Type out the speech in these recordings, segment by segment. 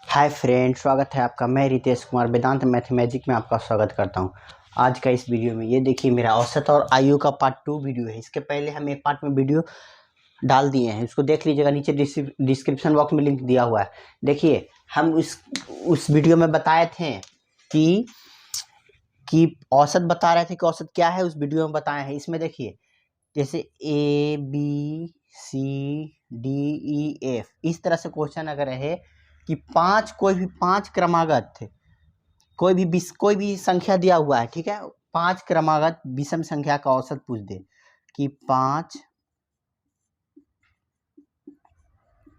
Hi friend, स्वागत है आपका। मैं रितेश कुमार वेदांत मैथमेटिक में आपका स्वागत करता हूं। आज का इस वीडियो में ये देखिए मेरा औसत और आयु का पार्ट 2 वीडियो है। इसके पहले हम एक पार्ट में वीडियो डाल दिए हैं, उसको देख लीजिएगा। नीचे डिस्क्रिप्शन बॉक्स में लिंक दिया हुआ है। देखिए हम उस वीडियो में बताए थे कि औसत बता रहे थे कि औसत क्या है, उस वीडियो में बताए हैं। इसमें देखिए जैसे ABCDEF इस तरह से क्वेश्चन अगर रहे कि कोई भी पांच क्रमागत थे, कोई भी संख्या दिया हुआ है, ठीक है, पांच क्रमागत विषम संख्या का औसत पूछ दे कि पांच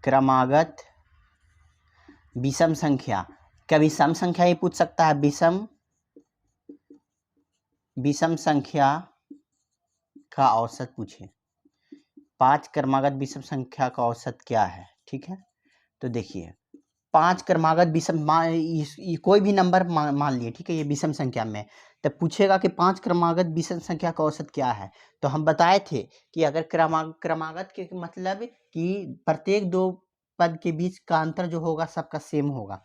क्रमागत विषम संख्या, कभी सम संख्या ही पूछ सकता है। विषम संख्या का औसत पूछे, पांच क्रमागत विषम संख्या का औसत क्या है, ठीक है। तो देखिए पांच क्रमागत विषम कोई भी नंबर मान लिए, ठीक है, ये विषम संख्या में, तब पूछेगा कि पांच क्रमागत विषम संख्या का औसत क्या है। तो हम बताए थे कि अगर क्रमागत के मतलब कि प्रत्येक दो पद के बीच का अंतर जो होगा सबका सेम होगा,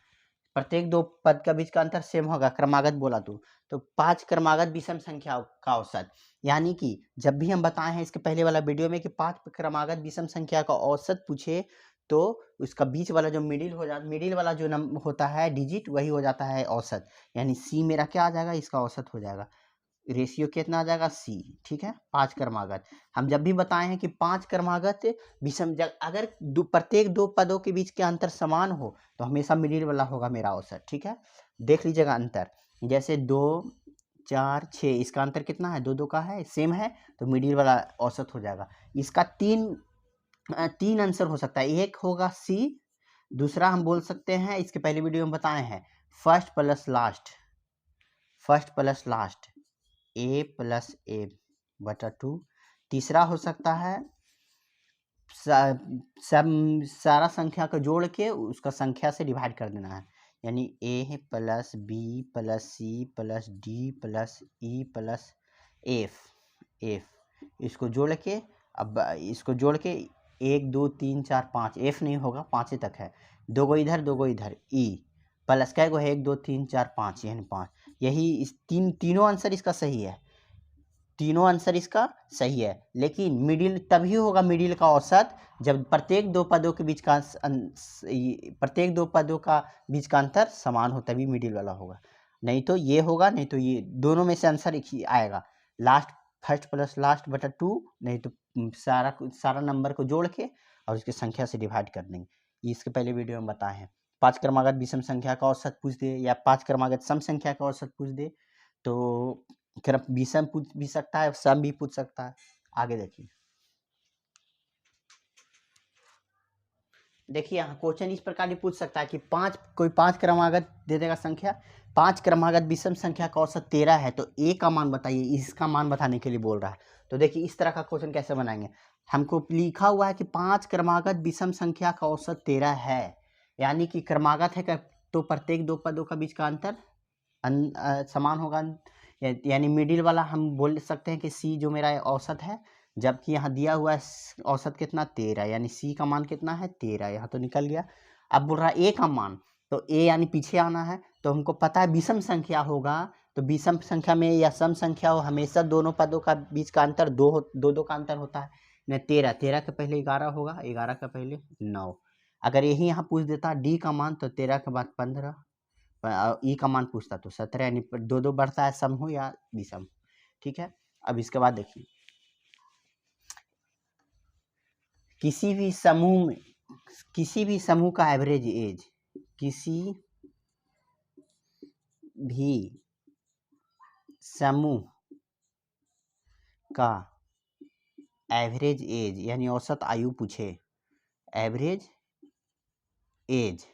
प्रत्येक दो पद का बीच का अंतर सेम होगा, क्रमागत बोला तो पांच क्रमागत विषम संख्या का औसत, यानी कि जब भी हम बताए हैं इसके पहले वाला वीडियो में कि पांच क्रमागत विषम संख्या का औसत पूछे तो उसका बीच वाला जो मिडिल वाला जो नंबर होता है डिजिट, वही हो जाता है औसत। यानी सी मेरा क्या आ जाएगा, इसका औसत हो जाएगा। रेशियो कितना आ जाएगा, सी, ठीक है। पांच क्रमागत हम जब भी बताए हैं कि पांच क्रमागत विषम, अगर प्रत्येक दो पदों के बीच के अंतर समान हो तो हमेशा मिडिल वाला होगा मेरा औसत, ठीक है। देख लीजिएगा अंतर, जैसे 2 4 6, इसका अंतर कितना है, दो दो का है, सेम है, तो मिडिल वाला औसत हो जाएगा। इसका तीन आंसर हो सकता है, एक होगा सी, दूसरा हम बोल सकते हैं, इसके पहले वीडियो में बताए हैं, फर्स्ट प्लस लास्ट ए प्लस ए बटा 2। तीसरा हो सकता है सारा संख्या को जोड़ के उसका संख्या से डिवाइड कर देना है, यानी A plus B plus C plus D plus E plus F इसको जोड़ के, अब इसको जोड़ के 1 2 3 4 5, एफ नहीं होगा, 5 तक है, दो गो इधर ई प्लस क्या है, 1 2 3 4 5, यानी 5। यही इस तीनों आंसर इसका सही है, तीनों आंसर इसका सही है। लेकिन मिडिल तभी होगा, मिडिल का औसत जब प्रत्येक दो पदों के बीच का अंतर समान हो, तभी मिडिल वाला होगा। नहीं तो ये होगा, नहीं तो ये, दोनों में से आंसर एक ही आएगा। फर्स्ट प्लस लास्ट बटा 2, नहीं तो सारा नंबर को जोड़ के और उसकी संख्या से डिवाइड कर देंगे। ये इसके पहले वीडियो में बताए हैं। पांच क्रमागत विषम संख्या का औसत पूछ दे या पांच क्रमागत सम संख्या का औसत पूछ दे तो विषम पूछ भी सकता है, सम भी पूछ सकता है। आगे देखिए यहाँ क्वेश्चन इस प्रकार भी पूछ सकता है कि कोई पांच क्रमागत दे देगा संख्या, पांच क्रमागत विषम संख्या का औसत 13 है, तो ए का मान बताइए, इसका मान बताने के लिए बोल रहा है। तो देखिए इस तरह का क्वेश्चन कैसे बनाएंगे, हमको लिखा हुआ है कि पांच क्रमागत विषम संख्या का औसत 13 है, यानी कि क्रमागत है तो प्रत्येक दो पदों का बीच का अंतर समान होगा, यानी मिडिल वाला हम बोल सकते हैं कि सी जो मेरा औसत है, जबकि यहाँ दिया हुआ है औसत कितना, 13, यानी सी का मान कितना है, 13, यहाँ तो निकल गया। अब बोल रहा है ए का मान, तो ए यानी पीछे आना है, तो हमको पता है विषम संख्या होगा, तो विषम संख्या में या सम संख्या हो, हमेशा दोनों पदों का बीच का अंतर दो का अंतर होता है न। 13 के पहले 11 होगा, 11 के पहले 9। अगर यही यहाँ पूछ देता डी का मान, तो 13 के बाद 15, ई का मान पूछता तो 17, यानी दो बढ़ता है, सम हो या विषम, ठीक है। अब इसके बाद देखिए, किसी भी समूह का एवरेज एज, किसी भी समूह का एवरेज एज यानी औसत आयु पूछे, एवरेज एज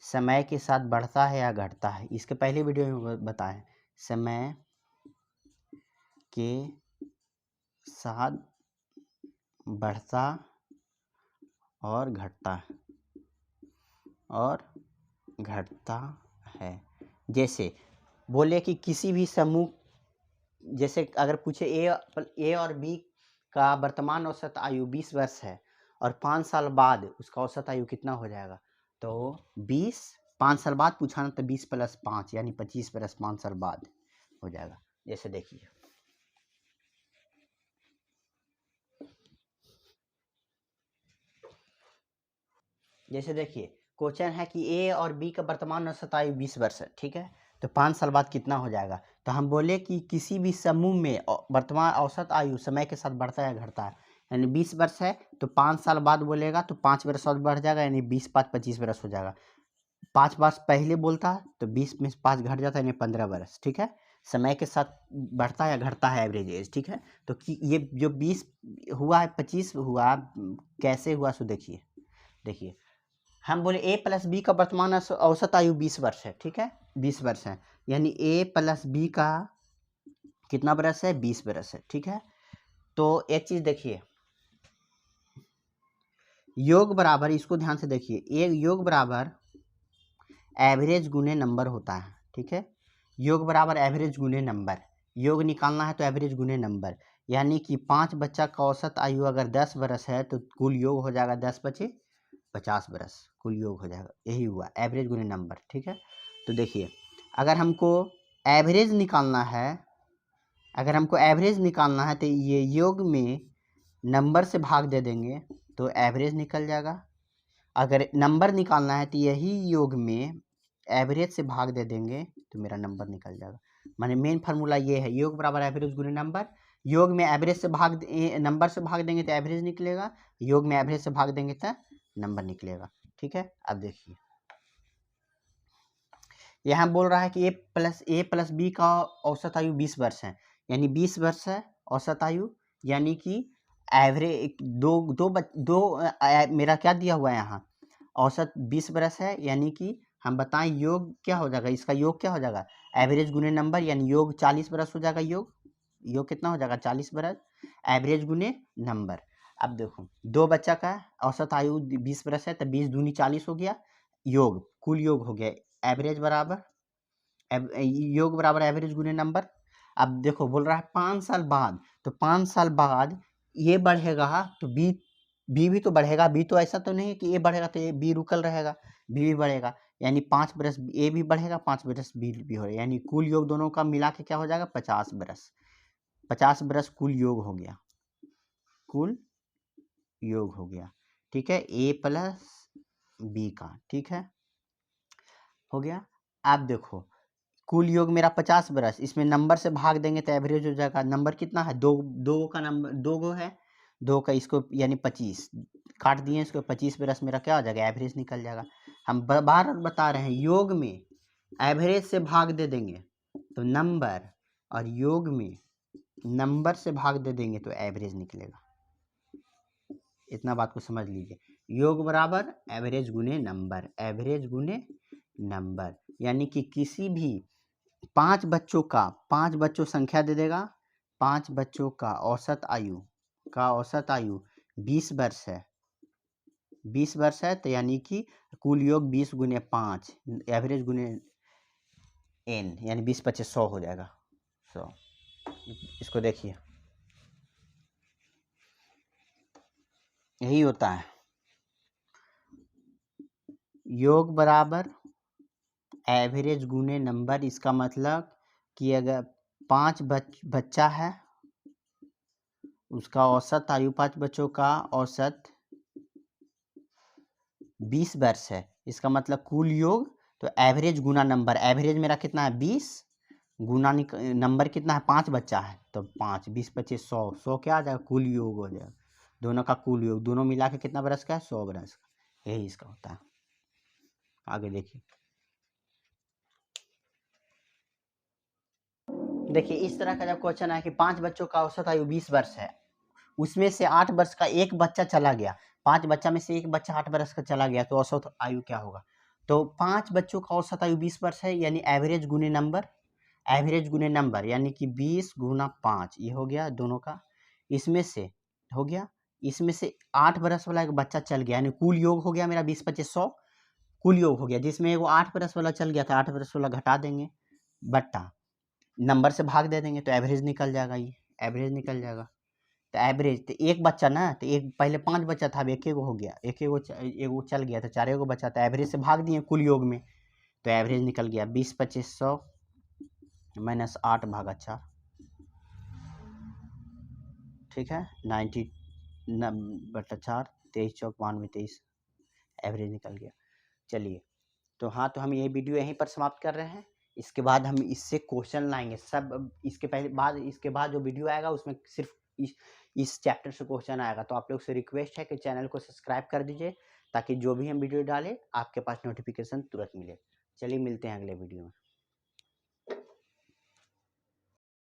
समय के साथ बढ़ता है या घटता है, इसके पहले वीडियो में बताएं, समय के साथ बढ़ता और घटता है। जैसे बोले कि किसी भी समूह, जैसे अगर पूछे ए और बी का वर्तमान औसत आयु 20 वर्ष है और 5 साल बाद उसका औसत आयु कितना हो जाएगा, तो 20 5 साल बाद पूछा ना तो 20 + 5 यानी 25 + 5 साल बाद हो जाएगा। जैसे देखिए क्वेश्चन है कि ए और बी का वर्तमान औसत आयु 20 वर्ष है, ठीक है। तो 5 साल बाद कितना हो जाएगा, तो हम बोले कि किसी भी समूह में वर्तमान औसत आयु समय के साथ बढ़ता है घटता है, यानी 20 वर्ष है तो 5 साल बाद बोलेगा तो 5 वर्ष और बढ़ जाएगा, यानी 20 + 5 = 25 वर्ष हो जाएगा। 5 वर्ष पहले बोलता तो 20 में 5 घट जाता है, यानी 15 वर्ष, ठीक है। समय के साथ बढ़ता या घटता है एवरेज एज, ठीक है। तो ये जो 20 हुआ है 25 हुआ, कैसे हुआ सो देखिए हम बोले a + b का वर्तमान औसत आयु 20 वर्ष है, ठीक है, 20 वर्ष है, यानी a + b का कितना बरस है, 20 बरस है, ठीक है। तो एक चीज देखिए, योग बराबर, इसको ध्यान से देखिए, एक योग बराबर एवरेज गुने नंबर होता है, ठीक है। योग बराबर एवरेज गुने नंबर, योग निकालना है तो एवरेज गुने नंबर, यानी कि 5 बच्चा का औसत आयु अगर 10 बरस है तो कुल योग हो जाएगा 10 × 5 = 50 बरस, कुल योग हो जाएगा, यही हुआ एवरेज गुने नंबर, ठीक है। तो देखिए अगर हमको एवरेज निकालना है, तो ये योग में नंबर से भाग दे देंगे तो एवरेज निकल जाएगा। अगर नंबर निकालना है तो यही योग में एवरेज से भाग दे देंगे तो मेरा नंबर निकल जाएगा। माने मेन फार्मूला ये है, योग बराबर एवरेज गुने नंबर। योग में एवरेज से नंबर से भाग देंगे तो एवरेज निकलेगा, योग में एवरेज से भाग देंगे तो नंबर निकलेगा, ठीक है। अब देखिए यहाँ बोल रहा है कि a + b का औसत आयु 20 वर्ष है, यानी 20 वर्ष है औसत आयु, यानी कि एवरेज मेरा क्या दिया हुआ है यहाँ, औसत 20 वर्ष है, यानी कि हम बताएं योग क्या हो जाएगा, इसका योग क्या हो जाएगा, एवरेज गुने नंबर, यानी योग 40 वर्ष हो जाएगा। योग कितना हो जाएगा, 40 वर्ष, एवरेज गुने नंबर। अब देखो 2 बच्चा का औसत आयु 20 वर्ष है तो 20 दूनी 40 हो गया, योग कुल योग हो गया, एवरेज बराबर योग बराबर एवरेज गुने नंबर। अब देखो बोल रहा है 5 साल बाद, तो 5 साल बाद ये बढ़ेगा तो बी भी तो बढ़ेगा, बी तो ऐसा तो नहीं कि ए बढ़ेगा तो ए बी रुकल रहेगा, बी भी बढ़ेगा, यानी 5 बरस ए भी बढ़ेगा, 5 बरस बी भी हो, यानी कुल योग दोनों का मिला के क्या हो जाएगा, 50 बरस, 50 बरस कुल योग हो गया, कुल योग हो गया, ठीक है, a + b का, ठीक है, हो गया। अब देखो कुल योग मेरा 50 बरस, इसमें नंबर से भाग देंगे तो एवरेज हो जाएगा। नंबर कितना है, दो का नंबर 2 गो है, 2 का इसको यानी 25 काट दिए, इसको 25 बरस मेरा क्या हो जाएगा, एवरेज निकल जाएगा। हम बार बता रहे हैं योग में एवरेज से भाग दे देंगे तो नंबर, और योग में नंबर से भाग दे देंगे तो एवरेज निकलेगा। इतना बात को समझ लीजिए, योग बराबर एवरेज गुने नंबर, एवरेज गुने नंबर, यानी कि किसी भी 5 बच्चों संख्या दे देगा, 5 बच्चों का औसत आयु 20 वर्ष है, 20 वर्ष है, तो यानी कि कुल योग 20 गुने 5 एवरेज गुने n, यानी 20 × 25 = 100 हो जाएगा, 100। इसको देखिए यही होता है, योग बराबर एवरेज गुने नंबर। इसका मतलब कि अगर 5 बच्चा है, उसका औसत आयु 5 बच्चों का औसत 20 वर्ष है, इसका मतलब कुल योग तो एवरेज गुना नंबर, एवरेज मेरा कितना है 20 गुना नंबर कितना है, 5 बच्चा है तो 5, 20 × 25 = 100, 100 क्या आ जाएगा, कुल योग हो जाएगा, दोनों का कुल योग, दोनों मिला के कितना बरस का है, 100 बरस का, यही इसका होता है। आगे देखिए इस तरह का जब क्वेश्चन है कि 5 बच्चों का औसत आयु 20 वर्ष है, उसमें से 8 वर्ष का एक बच्चा चला गया, 5 बच्चा में से एक बच्चा 8 वर्ष का चला गया, तो औसत आयु क्या होगा, तो 5 बच्चों का औसत आयु 20 वर्ष है, यानी एवरेज गुने नंबर, यानी कि 20 × 5 ये हो गया दोनों का, इसमें से हो गया, इसमें से 8 वर्ष वाला एक बच्चा चल गया, यानी कुल योग हो गया मेरा 20 × 25 = 100, कुल योग हो गया, जिसमें वो 8 वर्ष वाला चल गया था, 8 वर्ष वाला घटा देंगे, बट्टा नंबर से भाग दे देंगे तो एवरेज निकल जाएगा, ये एवरेज निकल जाएगा। तो एवरेज तो एक बच्चा ना, तो एक पहले 5 बच्चा था, अब एक हो गया, एक चल गया तो 4 बच्चा, तो एवरेज से भाग दिए कुल योग में, तो एवरेज निकल गया 20/2500 माइनस 8/4, ठीक है, 90/4, 23 चौक 92, 23 एवरेज निकल गया। चलिए, तो हाँ, तो हम ये वीडियो यहीं पर समाप्त कर रहे हैं। इसके बाद हम इससे क्वेश्चन लाएंगे सब। इसके बाद जो वीडियो आएगा उसमें सिर्फ इस चैप्टर से क्वेश्चन आएगा। तो आप लोग से रिक्वेस्ट है कि चैनल को सब्सक्राइब कर दीजिए ताकि जो भी हम वीडियो डालें आपके पास नोटिफिकेशन तुरंत मिले। चलिए, मिलते हैं अगले वीडियो में।